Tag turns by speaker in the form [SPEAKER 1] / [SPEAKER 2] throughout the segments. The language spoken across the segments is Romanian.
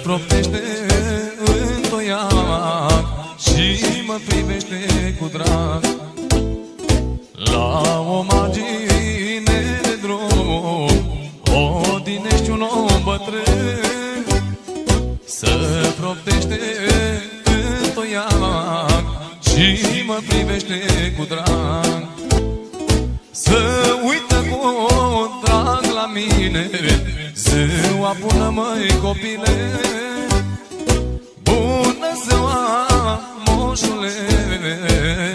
[SPEAKER 1] proptește în toiac și mă privește cu drag. La o margine de drum odinești un om bătrân. Se proptește în toiac și mă privește cu drag. Se uită cu drag la mine, ziua bună, măi copile. Bună ziua, moșule,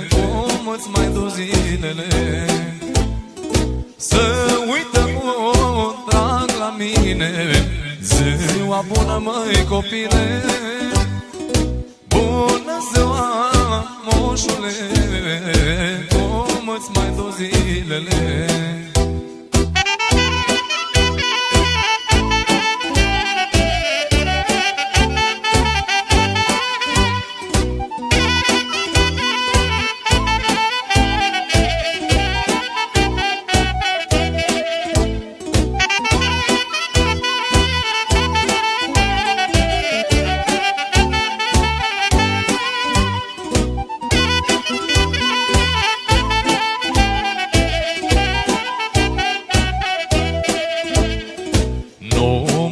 [SPEAKER 1] cum îți mai duci zilele? Se uită cu drag la mine, ziua bună, măi copile. Bună ziua, moșule, cum îți mai duci zilele?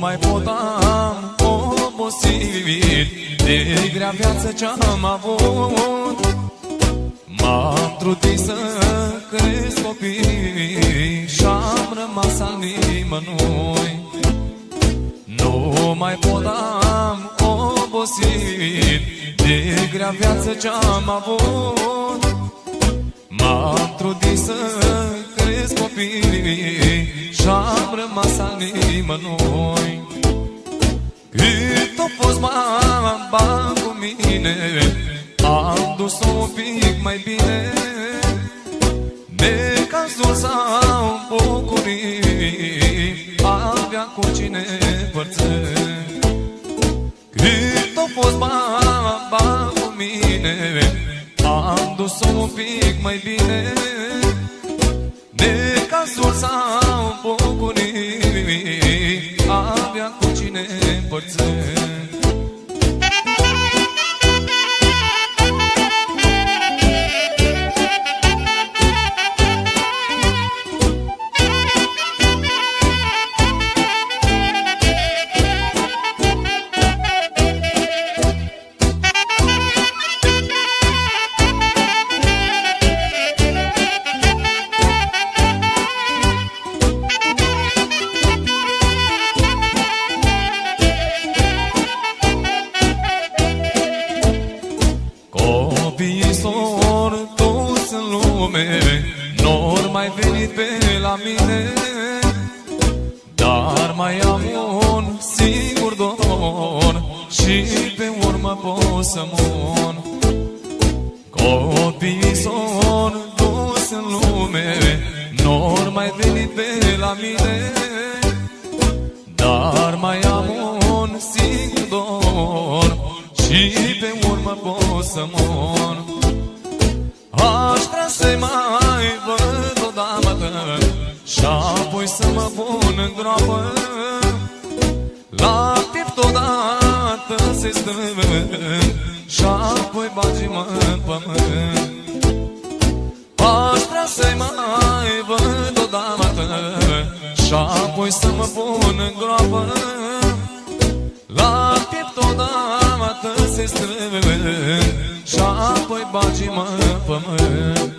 [SPEAKER 1] Mai pot, am obosit de grea viață ce-am avut. M-am trudit să cresc copii și-am rămas al nimănui. Nu mai pot, am obosit de grea viață ce-am avut. M-am trudit să cresc copii și-am rămas al nimănui. Cât a fost baba cu mine, am dus-o un pic mai bine. De cazul sau bucurii, avea cu cine părțe. Cât a fost baba cu mine, am dus-o un pic mai bine. De cazul sau bucurii, avea cu cine împărțe. Copiii s-or dus în lume, n-or mai venit pe la mine. Dar mai am un singur dor și pe urmă pot să mor. Copiii s-or dus în lume, n-or mai venit pe la mine. Dar mai am un singur dor și pe urmă pot să mor. Aș vrea să-i mai văd odată și apoi să mă pun în groapă. La piept odată se strâng și apoi bagi-mă în pământ. Aș vrea să-i mai văd odată și apoi să mă pun în groapă. La piept odată se strâng și apoi bagi-mă în pământ.